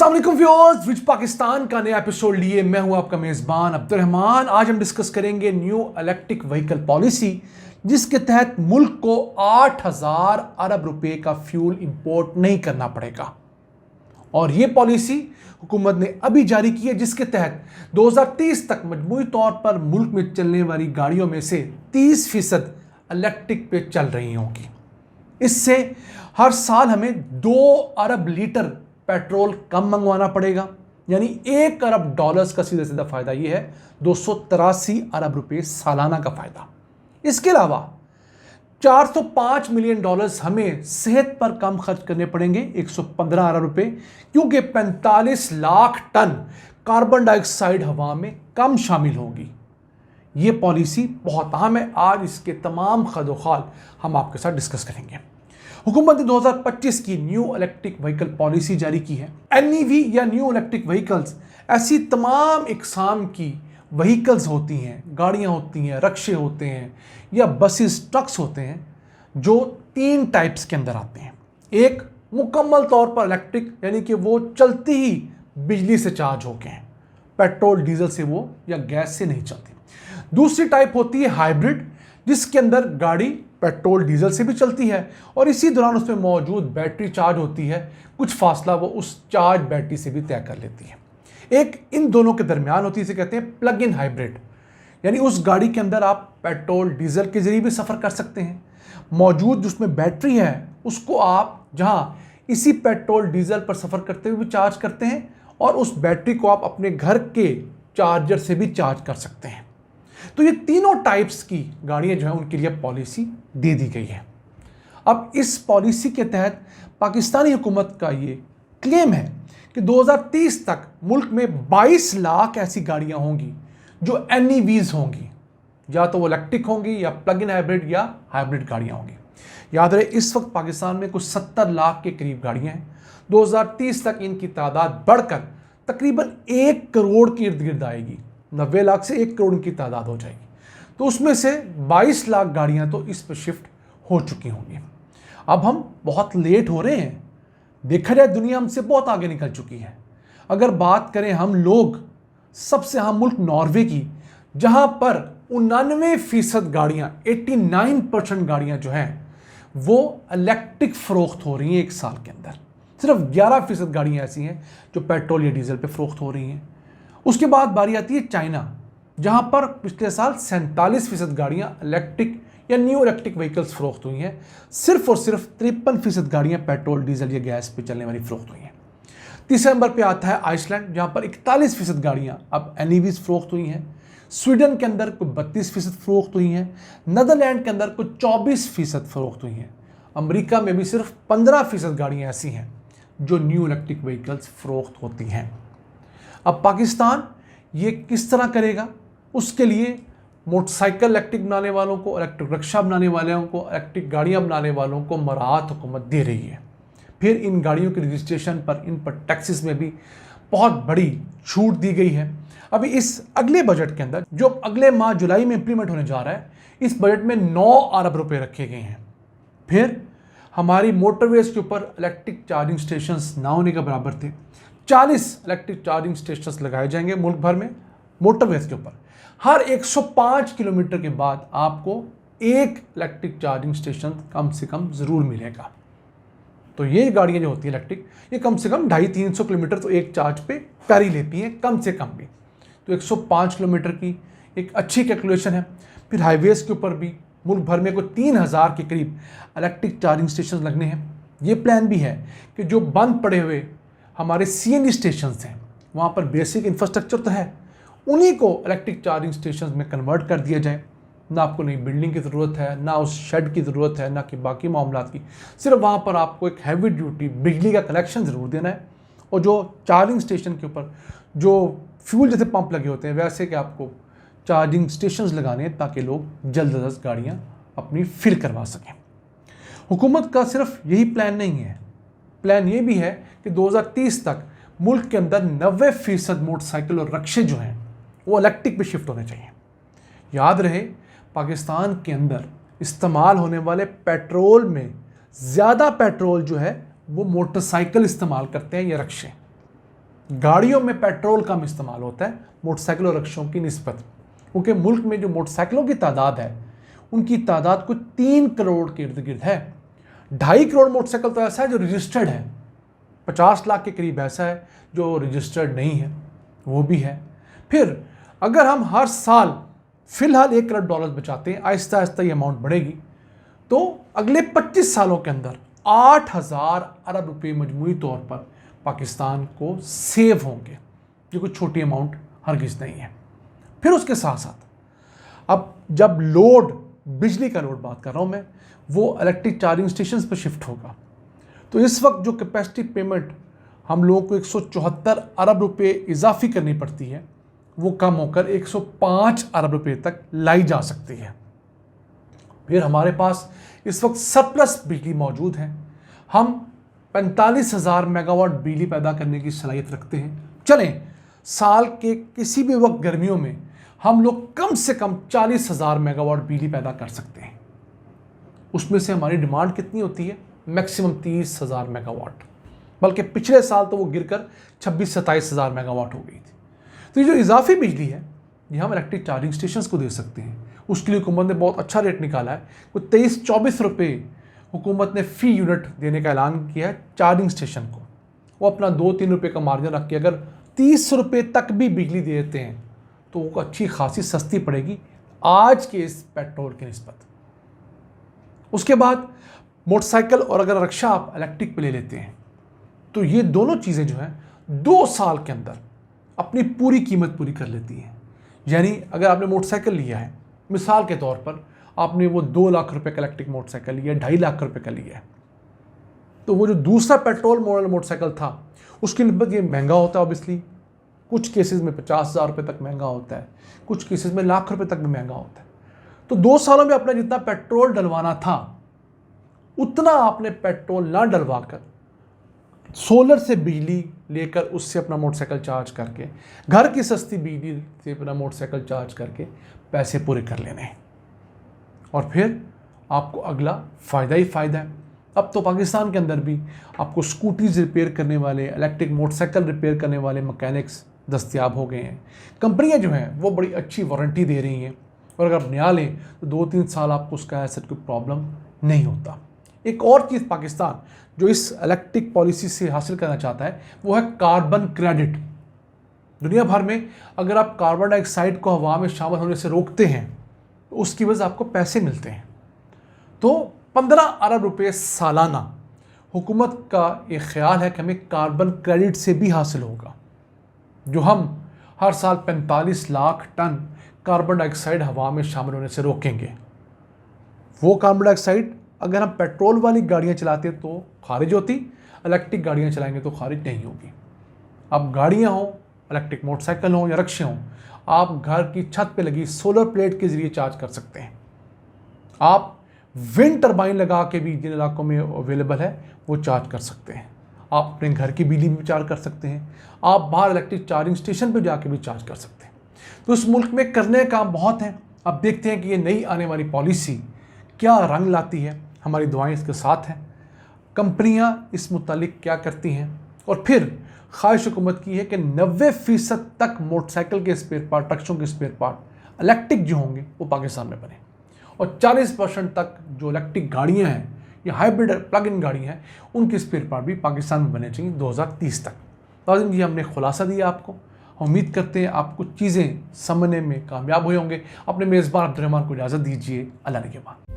अस्सलाम वालेकुम व्यूअर्स, विच पाकिस्तान का नया एपिसोड लिए मैं हूं आपका मेज़बान अब्दुर्रहमान। आज हम डिस्कस करेंगे न्यू इलेक्ट्रिक व्हीकल पॉलिसी, जिसके तहत मुल्क को 8,000 अरब रुपए का फ्यूल इंपोर्ट नहीं करना पड़ेगा। और ये पॉलिसी हुकूमत ने अभी जारी की है, जिसके तहत 2030 तक मजमूई तौर पर मुल्क में चलने वाली गाड़ियों में से 30% इलेक्ट्रिक पे चल रही होंगी। इससे हर साल हमें 2 अरब लीटर पेट्रोल कम मंगवाना पड़ेगा, यानी 1 अरब डॉलर्स का सीधा सीधा फायदा यह है, 283 अरब रुपए सालाना का फायदा। इसके अलावा 405 मिलियन डॉलर्स हमें सेहत पर कम खर्च करने पड़ेंगे, 115 अरब रुपए, क्योंकि 45 लाख टन कार्बन डाइऑक्साइड हवा में कम शामिल होगी। ये पॉलिसी बहुत अहम है। आज इसके तमाम खदोखाल हम आपके साथ डिस्कस करेंगे। हुकूमत ने 2025 की न्यू इलेक्ट्रिक व्हीकल पॉलिसी जारी की है। NEV या न्यू इलेक्ट्रिक व्हीकल्स ऐसी तमाम इकसाम की व्हीकल्स होती हैं, गाड़ियां होती हैं, रक्शे होते हैं या बसेस, ट्रक्स होते हैं, जो 3 टाइप्स के अंदर आते हैं। एक मुकम्मल तौर पर इलेक्ट्रिक, यानी कि वो चलती ही बिजली से चार्ज होके हैं, पेट्रोल डीजल से वो या गैस से नहीं चलती। दूसरी टाइप होती है हाइब्रिड, जिसके अंदर गाड़ी पेट्रोल डीजल से भी चलती है और इसी दौरान उसमें मौजूद बैटरी चार्ज होती है, कुछ फासला वो उस चार्ज बैटरी से भी तय कर लेती है। एक इन दोनों के दरमियान होती है, इसे कहते हैं प्लग इन हाइब्रिड, यानी उस गाड़ी के अंदर आप पेट्रोल डीजल के जरिए भी सफ़र कर सकते हैं। मौजूद जिसमें बैटरी है उसको आप जहाँ इसी पेट्रोल डीजल पर सफ़र करते हुए भी चार्ज करते हैं और उस बैटरी को आप अपने घर के चार्जर से भी चार्ज कर सकते हैं। तो ये तीनों टाइप्स की गाड़ियां जो हैं उनके लिए पॉलिसी दे दी गई है। अब इस पॉलिसी के तहत पाकिस्तानी हुकूमत का ये क्लेम है कि 2030 तक मुल्क में 22 लाख ऐसी गाड़ियां होंगी जो NEVs होंगी, या तो वो इलेक्ट्रिक होंगी या प्लग इन हाइब्रिड या हाइब्रिड गाड़ियां होंगी। याद रहे, इस वक्त पाकिस्तान में कुछ 70 लाख के करीब गाड़ियां हैं। 2030 तक इनकी तादाद बढ़कर तकरीबन 1 करोड़ के इर्द गिर्द आएगी। 90 लाख से 1 करोड़ की तादाद हो जाएगी। तो उसमें से 22 लाख गाड़ियां तो इस पर शिफ्ट हो चुकी होंगी। अब हम बहुत लेट हो रहे हैं। देखा जाए, दुनिया हमसे बहुत आगे निकल चुकी है। अगर बात करें हम लोग, सबसे अहम मुल्क नॉर्वे की, जहां पर 99% गाड़ियां, 89% गाड़ियां जो हैं वो इलेक्ट्रिक फरोख्त हो रही हैं एक साल के अंदर। सिर्फ 11% गाड़ियां ऐसी हैं जो पेट्रोल या डीजल पे फरोख्त हो रही हैं। उसके बाद बारी आती है चाइना, जहां पर पिछले साल 47% गाड़ियां इलेक्ट्रिक या न्यू इलेक्ट्रिक व्हीकल्स फरोख्त हुई हैं। सिर्फ और सिर्फ 53% गाड़ियां पेट्रोल डीजल या गैस पे चलने वाली फरोख्त हुई हैं। तीसरे नंबर पे आता है आइसलैंड, जहां पर 41% गाड़ियां अब NEVs फरोख्त हुई हैं। स्वीडन के अंदर कुछ 32% फरोख्त हुई हैं। नीदरलैंड के अंदर कुछ 24% फरोख्त हुई हैं। अमेरिका में भी सिर्फ 15% गाड़ियां ऐसी हैं जो न्यू इलेक्ट्रिक व्हीकल्स फरोख्त होती हैं। अब पाकिस्तान ये किस तरह करेगा? उसके लिए मोटरसाइकिल इलेक्ट्रिक बनाने वालों को, इलेक्ट्रिक रिक्शा बनाने वालों को, इलेक्ट्रिक गाड़ियाँ बनाने वालों को मराहत हुकूमत दे रही है। फिर इन गाड़ियों के रजिस्ट्रेशन पर, इन पर टैक्सेस में भी बहुत बड़ी छूट दी गई है। अभी इस अगले बजट के अंदर, जो अगले माह जुलाई में इंप्लीमेंट होने जा रहा है, इस बजट में 9 अरब रुपये रखे गए हैं। फिर हमारी मोटरवेज के ऊपर इलेक्ट्रिक चार्जिंग स्टेशंस ना होने के बराबर थे। 40 इलेक्ट्रिक चार्जिंग स्टेशंस लगाए जाएंगे मुल्क भर में मोटरवेज के ऊपर। हर 105 किलोमीटर के बाद आपको एक इलेक्ट्रिक चार्जिंग स्टेशन कम से कम ज़रूर मिलेगा। तो ये गाड़ियाँ जो होती हैं इलेक्ट्रिक, ये कम से कम 250-300 किलोमीटर तो एक चार्ज पे कर ही लेती हैं, कम से कम भी। तो 105 किलोमीटर की एक अच्छी कैलकुलेशन है। फिर हाईवेज के ऊपर भी मुल्क भर में कोई 3000 के करीब इलेक्ट्रिक चार्जिंग स्टेशन लगने हैं। ये प्लान भी है कि जो बंद पड़े हुए हमारे CNG स्टेशन हैं, वहाँ पर बेसिक इंफ्रास्ट्रक्चर तो है, उन्हीं को इलेक्ट्रिक चार्जिंग स्टेशन में कन्वर्ट कर दिया जाए। ना आपको नई बिल्डिंग की ज़रूरत है, ना उस शेड की ज़रूरत है, ना कि बाकी मामलात की। सिर्फ वहाँ पर आपको एक हैवी ड्यूटी बिजली का कलेक्शन ज़रूर देना है, और जो चार्जिंग स्टेशन के ऊपर जो फ्यूल जैसे पंप लगे होते हैं, वैसे कि आपको चार्जिंग स्टेशन लगाने हैं ताकि लोग जल्द से जल्द गाड़ियाँ अपनी फिल करवा सकें। हुकूमत का सिर्फ यही प्लान नहीं है, प्लान ये भी है कि 2030 तक मुल्क के अंदर 90% मोटरसाइकिल और रक्शे जो हैं वो इलेक्ट्रिक पे शिफ्ट होने चाहिए। याद रहे, पाकिस्तान के अंदर इस्तेमाल होने वाले पेट्रोल में ज़्यादा पेट्रोल जो है वो मोटरसाइकिल इस्तेमाल करते हैं या रक्शे। गाड़ियों में पेट्रोल कम इस्तेमाल होता है मोटरसाइकिल और रिक्शों की निस्बत, क्योंकि मुल्क में जो मोटरसाइकिलों की तादाद है उनकी तादाद कुछ 3 करोड़ के इर्द गिर्द है। 2.5 करोड़ मोटरसाइकिल तो ऐसा है जो रजिस्टर्ड है, 50 लाख के करीब ऐसा है जो रजिस्टर्ड नहीं है, वो भी है। फिर अगर हम हर साल फिलहाल $1 करोड़ बचाते हैं, आहिस्ता आहिस्ता ये अमाउंट बढ़ेगी, तो अगले 25 सालों के अंदर 8,000 अरब रुपए मजमूई तौर पर पाकिस्तान को सेव होंगे, जो कोई छोटी अमाउंट हरगिज़ नहीं है। फिर उसके साथ साथ अब जब लोड, बिजली का लोड बात कर रहा हूँ मैं, वो इलेक्ट्रिक चार्जिंग स्टेशन पर शिफ्ट होगा, तो इस वक्त जो कैपेसिटी पेमेंट हम लोगों को 174 अरब रुपए इजाफी करनी पड़ती है, वो कम होकर 105 अरब रुपए तक लाई जा सकती है। फिर हमारे पास इस वक्त सरप्लस बिजली मौजूद है, हम 45,000 मेगावाट बिजली पैदा करने की सलाहियत रखते हैं। चलें, साल के किसी भी वक्त गर्मियों में हम लोग कम से कम 40,000 मेगावाट बिजली पैदा कर सकते हैं। उसमें से हमारी डिमांड कितनी होती है? मैक्सिमम 30,000 मेगावाट, बल्कि पिछले साल तो वो गिरकर 26-27,000 मेगावाट हो गई थी। तो ये जो इजाफी बिजली है ये हम इलेक्ट्रिक चार्जिंग स्टेशंस को दे सकते हैं। उसके लिए हुकूमत ने बहुत अच्छा रेट निकाला है, वो 23-24 रुपये हुकूमत ने फ़ी यूनिट देने का ऐलान किया है चार्जिंग स्टेशन को। वो अपना 2-3 रुपये का मार्जिन रख के अगर 30 रुपये तक भी बिजली देते हैं तो वो अच्छी खासी सस्ती पड़ेगी आज के इस पेट्रोल की निस्बत। उसके बाद मोटरसाइकिल और अगर रिक्शा आप इलेक्ट्रिक पे ले लेते हैं तो ये दोनों चीज़ें जो हैं 2 साल के अंदर अपनी पूरी कीमत पूरी कर लेती हैं। यानी अगर आपने मोटरसाइकिल लिया है, मिसाल के तौर पर आपने वो 2 लाख रुपए का इलेक्ट्रिक मोटरसाइकिल लिया, 2.5 लाख रुपए का लिया है, तो वो जो दूसरा पेट्रोल मॉडल मोटरसाइकिल था उसकी निस्बत ये महंगा होता है ऑब्वियसली। कुछ केसेस में 50,000 रुपये तक महंगा होता है, कुछ केसेस में लाख रुपए तक भी महंगा होता है। तो 2 सालों में अपना जितना पेट्रोल डलवाना था उतना आपने पेट्रोल ना डलवा कर सोलर से बिजली लेकर उससे अपना मोटरसाइकिल चार्ज करके, घर की सस्ती बिजली से अपना मोटरसाइकिल चार्ज करके पैसे पूरे कर लेने हैं, और फिर आपको अगला फ़ायदा ही फ़ायदा है। अब तो पाकिस्तान के अंदर भी आपको स्कूटीज़ रिपेयर करने वाले, इलेक्ट्रिक मोटरसाइकिल रिपेयर करने वाले मैकेनिक्स दस्तयाब हो गए हैं। कंपनियां जो हैं वो बड़ी अच्छी वारंटी दे रही हैं, और अगर आप नया लें तो 2-3 साल आपको उसका ऐसा कोई प्रॉब्लम नहीं होता। एक और चीज़ पाकिस्तान जो इस इलेक्ट्रिक पॉलिसी से हासिल करना चाहता है वो है कार्बन क्रेडिट। दुनिया भर में अगर आप कार्बन डाइऑक्साइड को हवा में शामिल होने से रोकते हैं तो उसकी वजह से आपको पैसे मिलते हैं। तो 15 अरब रुपये सालाना हुकूमत का ये ख्याल है कि हमें कार्बन क्रेडिट से भी हासिल होगा, जो हम हर साल 45 लाख टन कार्बन डाइऑक्साइड हवा में शामिल होने से रोकेंगे। वो कार्बन डाइऑक्साइड अगर हम पेट्रोल वाली गाड़ियाँ चलाते तो खारिज होती, इलेक्ट्रिक गाड़ियाँ चलाएंगे तो खारिज नहीं होगी। अब गाड़ियाँ हों, इलेक्ट्रिक मोटरसाइकिल हों या रिक्शे हों, आप घर की छत पे लगी सोलर प्लेट के ज़रिए चार्ज कर सकते हैं। आप विंड टरबाइन लगा के भी जिन इलाकों में अवेलेबल है वो चार्ज कर सकते हैं। आप अपने घर की बिजली में चार्ज कर सकते हैं, आप बाहर इलेक्ट्रिक चार्जिंग स्टेशन पर जाके भी चार्ज कर सकते हैं। तो इस मुल्क में करने का बहुत है। अब देखते हैं कि ये नई आने वाली पॉलिसी क्या रंग लाती है। हमारी दुआएं इसके साथ हैं। कंपनियां इस मुतालिक क्या करती हैं, और फिर ख्वाहिश हुकूमत की है कि 90% तक मोटरसाइकिल के स्पेयर पार्ट, रिक्शों के स्पेयर पार्ट इलेक्ट्रिक जो होंगे वो पाकिस्तान में बने, और 40% तक जो इलेक्ट्रिक गाड़ियां हैं या हाइब्रिड प्लग इन गाड़ियां हैं उनके स्पेयर पार्ट भी पाकिस्तान में बने चाहिए 2030 तक। तो ये हमने खुलासा दिया आपको। हम उम्मीद करते हैं आप कुछ चीज़ें समझने में कामयाब हुए होंगे। अपने मेज़बान अब्दुर्रहमान को इजाज़त दीजिए। अल्लाह ने के बाद।